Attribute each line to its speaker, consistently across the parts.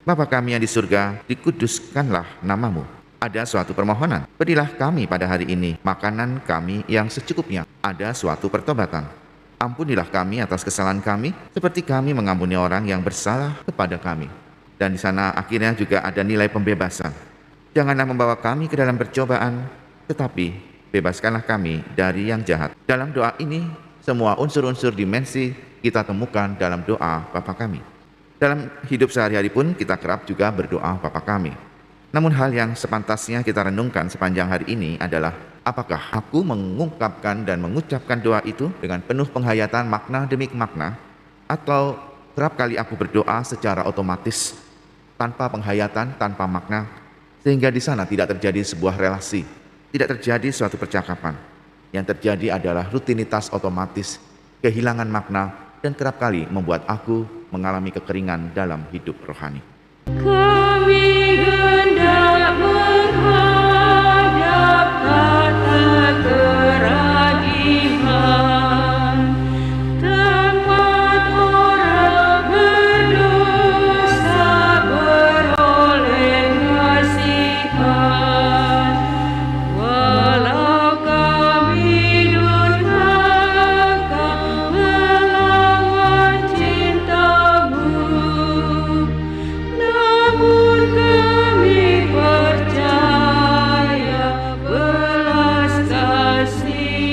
Speaker 1: Bapa kami yang di surga, dikuduskanlah namamu. Ada suatu permohonan, berilah kami pada hari ini makanan kami yang secukupnya. Ada suatu pertobatan, ampunilah kami atas kesalahan kami, seperti kami mengampuni orang yang bersalah kepada kami. Dan di sana akhirnya juga ada nilai pembebasan. Janganlah membawa kami ke dalam percobaan, tetapi bebaskanlah kami dari yang jahat. Dalam doa ini, semua unsur-unsur dimensi kita temukan dalam doa Bapa kami. Dalam hidup sehari-hari pun kita kerap juga berdoa Bapa kami. Namun hal yang sepantasnya kita renungkan sepanjang hari ini adalah, apakah aku mengungkapkan dan mengucapkan doa itu dengan penuh penghayatan makna demi makna, atau kerap kali aku berdoa secara otomatis tanpa penghayatan, tanpa makna, sehingga di sana tidak terjadi sebuah relasi, tidak terjadi suatu percakapan. Yang terjadi adalah rutinitas otomatis, kehilangan makna, dan kerap kali membuat aku mengalami kekeringan dalam hidup rohani.
Speaker 2: Kami hendak menghadap tata keragiman, tempat orang berdosa beroleh kasihan. Walau kami durhaka melawan cinta-Mu, namun kami percaya belas kasihan-Mu.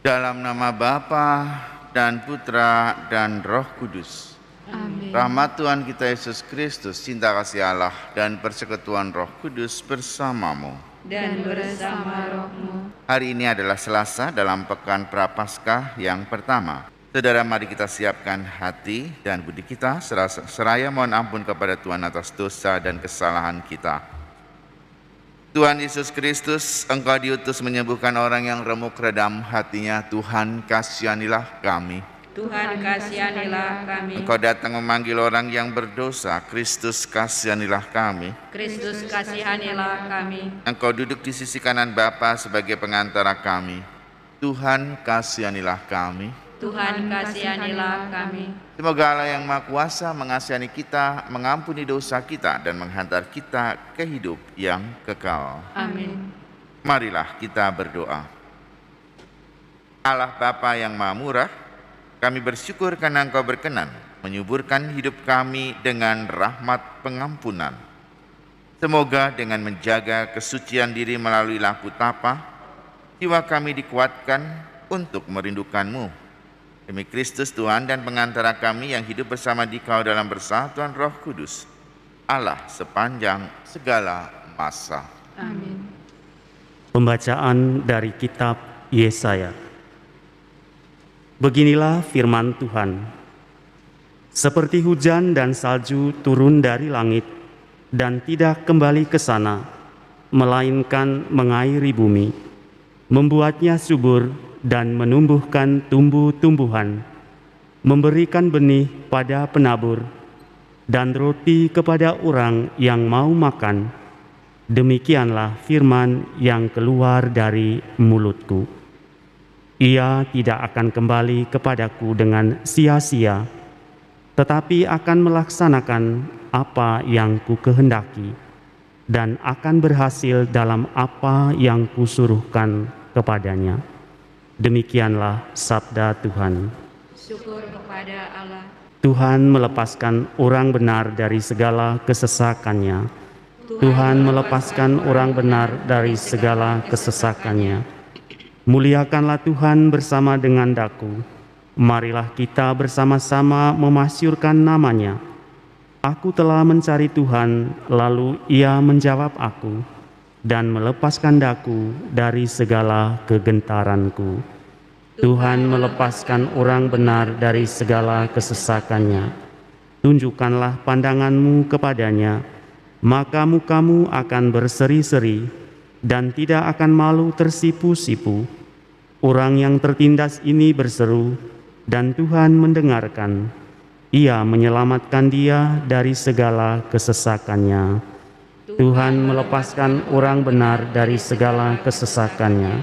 Speaker 1: Dalam nama Bapa dan Putra dan Roh Kudus.
Speaker 2: Amin.
Speaker 1: Rahmat Tuhan kita Yesus Kristus, cinta kasih Allah, dan persekutuan Roh Kudus bersamamu.
Speaker 2: Dan bersama roh-Mu.
Speaker 1: Hari ini adalah Selasa dalam Pekan Prapaskah yang pertama. Saudara, mari kita siapkan hati dan budi kita seraya mohon ampun kepada Tuhan atas dosa dan kesalahan kita. Tuhan Yesus Kristus, Engkau diutus menyembuhkan orang yang remuk redam hatinya. Tuhan, kasihanilah kami.
Speaker 2: Tuhan, kasihanilah kami.
Speaker 1: Engkau datang memanggil orang yang berdosa. Kristus, kasihanilah kami.
Speaker 2: Kristus, kasihanilah kami.
Speaker 1: Engkau duduk di sisi kanan Bapa sebagai pengantara kami. Tuhan, kasihanilah kami.
Speaker 2: Tuhan, kasihanilah kami.
Speaker 1: Semoga Allah yang Maha Kuasa mengasihani kita, mengampuni dosa kita, dan menghantar kita ke hidup yang kekal.
Speaker 2: Amin.
Speaker 1: Marilah kita berdoa. Allah Bapa yang Maha Murah, kami bersyukur karena Engkau berkenan menyuburkan hidup kami dengan rahmat pengampunan. Semoga dengan menjaga kesucian diri melalui laku tapa, jiwa kami dikuatkan untuk merindukan-Mu. Demi Kristus Tuhan dan pengantara kami yang hidup bersama Dikau dalam persatuan Roh Kudus, Allah sepanjang segala masa.
Speaker 2: Amin.
Speaker 3: Pembacaan dari kitab Yesaya. Beginilah firman Tuhan. Seperti hujan dan salju turun dari langit dan tidak kembali ke sana, melainkan mengairi bumi, membuatnya subur dan menumbuhkan tumbuh-tumbuhan, memberikan benih pada penabur, dan roti kepada orang yang mau makan. Demikianlah firman yang keluar dari mulutku. Ia tidak akan kembali kepadaku dengan sia-sia, tetapi akan melaksanakan apa yang kukehendaki, dan akan berhasil dalam apa yang kusuruhkan kepadanya. Demikianlah sabda Tuhan.
Speaker 2: Syukur kepada Allah.
Speaker 3: Tuhan melepaskan orang benar dari segala kesesakannya. Tuhan melepaskan orang benar dari segala kesesakannya. Muliakanlah Tuhan bersama dengan daku. Marilah kita bersama-sama memasyurkan namanya. Aku telah mencari Tuhan, lalu Ia menjawab aku dan melepaskan daku dari segala kegentaranku. Tuhan melepaskan orang benar dari segala kesesakannya. Tunjukkanlah pandangan-Mu kepadanya, maka muka-Mu akan berseri-seri dan tidak akan malu tersipu-sipu. Orang yang tertindas ini berseru, dan Tuhan mendengarkan. Ia menyelamatkan dia dari segala kesesakannya. Tuhan melepaskan orang benar dari segala kesesakannya.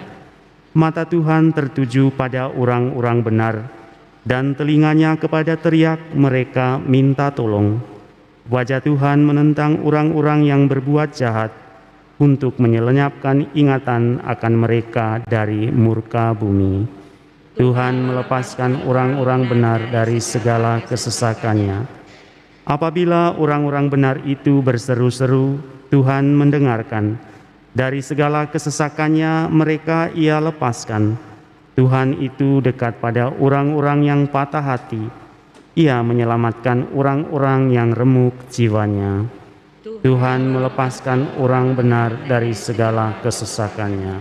Speaker 3: Mata Tuhan tertuju pada orang-orang benar, dan telinganya kepada teriak mereka minta tolong. Wajah Tuhan menentang orang-orang yang berbuat jahat untuk menyelenyapkan ingatan akan mereka dari murka bumi. Tuhan melepaskan orang-orang benar dari segala kesesakannya. Apabila orang-orang benar itu berseru-seru, Tuhan mendengarkan. Dari segala kesesakannya mereka Ia lepaskan. Tuhan itu dekat pada orang-orang yang patah hati. Ia menyelamatkan orang-orang yang remuk jiwanya. Tuhan melepaskan orang benar dari segala kesesakannya.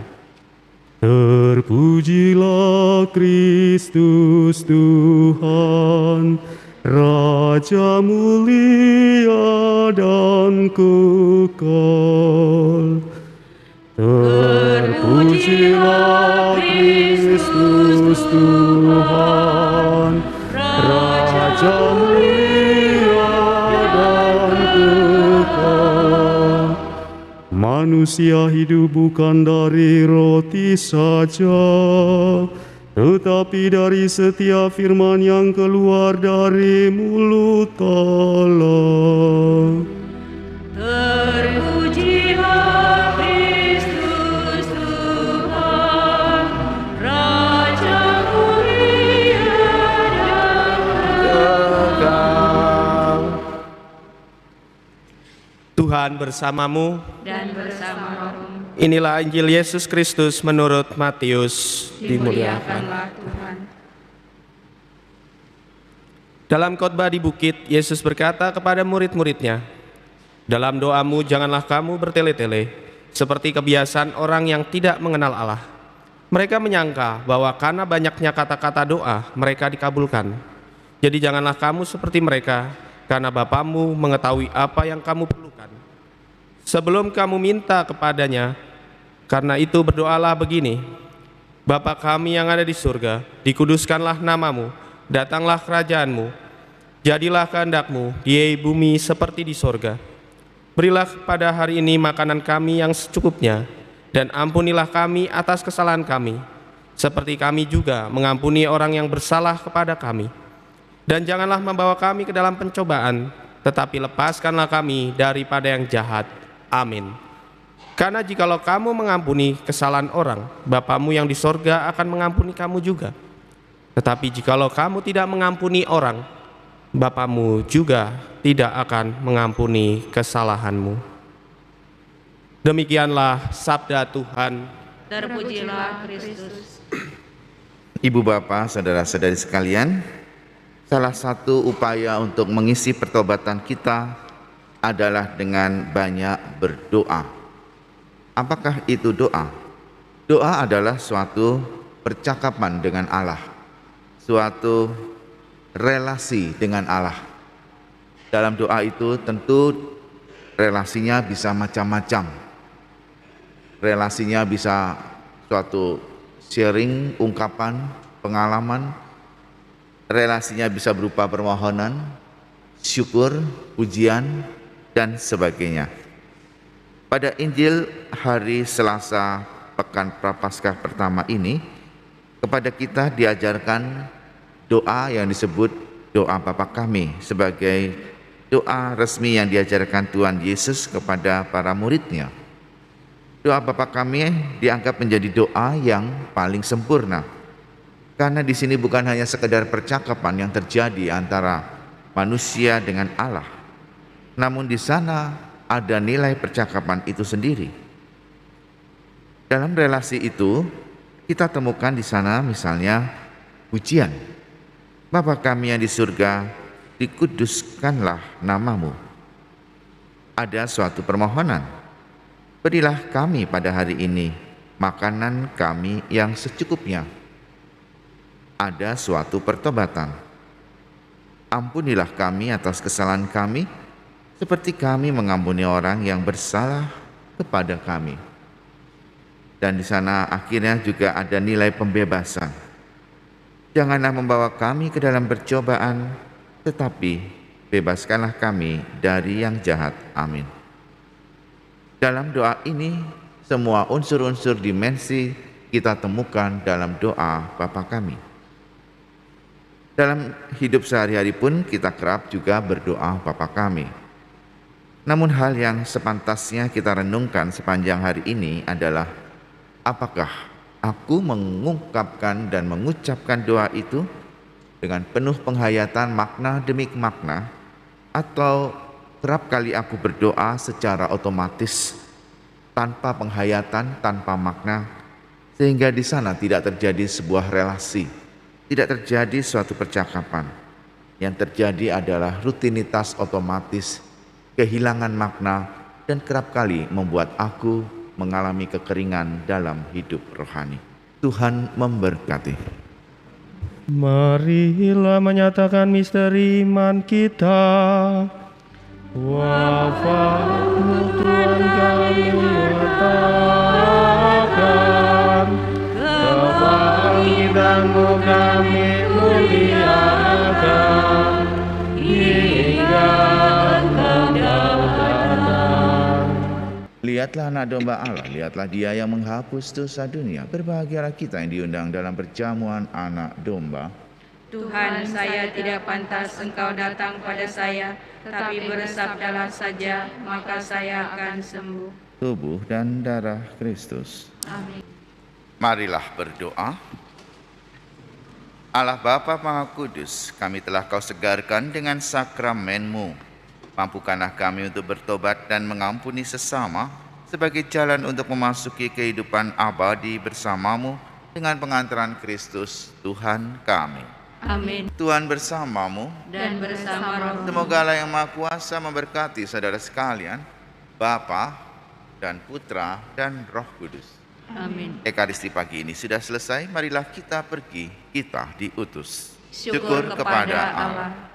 Speaker 3: Terpujilah Kristus Tuhan, Raja mulia dan kekal. Terpujilah Kristus Tuhan, Raja mulia dan kekal. Manusia hidup bukan dari roti saja, tetapi dari setiap firman yang keluar dari mulut Allah.
Speaker 2: Terpujilah Kristus Tuhan, Raja mulia dan
Speaker 1: Kekal.
Speaker 4: Tuhan bersamamu.
Speaker 2: dan bersama rohmu.
Speaker 4: Inilah Injil Yesus Kristus menurut Matius.
Speaker 2: Dimuliakanlah Tuhan.
Speaker 4: Dalam khotbah di bukit, Yesus berkata kepada murid-muridnya, "Dalam doamu janganlah kamu bertele-tele, seperti kebiasaan orang yang tidak mengenal Allah. Mereka menyangka bahwa karena banyaknya kata-kata doa, mereka dikabulkan. Jadi janganlah kamu seperti mereka, karena Bapamu mengetahui apa yang kamu perlukan sebelum kamu minta kepadanya. Karena itu berdoalah begini: Bapa kami yang ada di surga, dikuduskanlah namamu, datanglah kerajaanmu, jadilah kehendakmu di bumi seperti di surga. Berilah pada hari ini makanan kami yang secukupnya, dan ampunilah kami atas kesalahan kami, seperti kami juga mengampuni orang yang bersalah kepada kami. Dan janganlah membawa kami ke dalam pencobaan, tetapi lepaskanlah kami daripada yang jahat. Amin. Karena jikalau kamu mengampuni kesalahan orang, Bapamu yang di sorga akan mengampuni kamu juga. Tetapi jikalau kamu tidak mengampuni orang, Bapamu juga tidak akan mengampuni kesalahanmu." Demikianlah sabda Tuhan.
Speaker 2: Terpujilah Kristus.
Speaker 1: Ibu bapak, saudara-saudari sekalian, salah satu upaya untuk mengisi pertobatan kita adalah dengan banyak berdoa. Apakah itu doa? Doa adalah suatu percakapan dengan Allah, suatu relasi dengan Allah. Dalam doa itu tentu relasinya bisa macam-macam. Relasinya bisa suatu sharing, ungkapan, pengalaman. Relasinya bisa berupa permohonan, syukur, pujian, dan sebagainya. Pada Injil hari Selasa Pekan Prapaskah pertama ini, kepada kita diajarkan doa yang disebut doa Bapa Kami sebagai doa resmi yang diajarkan Tuhan Yesus kepada para muridnya. Doa Bapa Kami dianggap menjadi doa yang paling sempurna, karena di sini bukan hanya sekedar percakapan yang terjadi antara manusia dengan Allah, namun di sana ada nilai percakapan itu sendiri. Dalam relasi itu, kita temukan di sana misalnya pujian. Bapa kami yang di surga, dikuduskanlah namamu. Ada suatu permohonan. Berilah kami pada hari ini makanan kami yang secukupnya. Ada suatu pertobatan. Ampunilah kami atas kesalahan kami, seperti kami mengampuni orang yang bersalah kepada kami. Dan di sana akhirnya juga ada nilai pembebasan. Janganlah membawa kami ke dalam percobaan, tetapi bebaskanlah kami dari yang jahat. Amin. Dalam doa ini, semua unsur-unsur dimensi kita temukan dalam doa Bapa Kami. Dalam hidup sehari-hari pun kita kerap juga berdoa Bapa kami. Namun hal yang sepantasnya kita renungkan sepanjang hari ini adalah, apakah aku mengungkapkan dan mengucapkan doa itu dengan penuh penghayatan makna demi makna, atau kerap kali aku berdoa secara otomatis tanpa penghayatan, tanpa makna, sehingga di sana tidak terjadi sebuah relasi, tidak terjadi suatu percakapan. Yang terjadi adalah rutinitas otomatis, kehilangan makna, dan kerap kali membuat aku mengalami kekeringan dalam hidup rohani. Tuhan memberkati.
Speaker 4: Marilah menyatakan misteri iman kita. Wafatmu Tuhan kami nyatakan, kebangkitan-Mu kami muliakan, hingga Engkau datang.
Speaker 1: Lihatlah anak domba Allah, lihatlah Dia yang menghapus dosa dunia. Berbahagialah kita yang diundang dalam perjamuan anak domba.
Speaker 2: Tuhan, saya tidak pantas Engkau datang pada saya, tapi bersabdalah saja, maka saya akan sembuh.
Speaker 1: Tubuh dan darah Kristus.
Speaker 2: Amin.
Speaker 1: Marilah berdoa. Allah Bapa Maha Kudus, kami telah Kau segarkan dengan sakramen-Mu. Mampukanlah kami untuk bertobat dan mengampuni sesama sebagai jalan untuk memasuki kehidupan abadi bersama-Mu dengan pengantaran Kristus Tuhan kami.
Speaker 2: Amin.
Speaker 1: Tuhan bersamamu,
Speaker 2: Dan bersama rohmu.
Speaker 1: semoga Allah yang Maha Kuasa memberkati saudara sekalian, Bapa dan Putra dan Roh Kudus.
Speaker 2: Amin.
Speaker 1: Ekaristi pagi ini sudah selesai, marilah kita pergi, kita diutus.
Speaker 2: Syukur kepada Allah.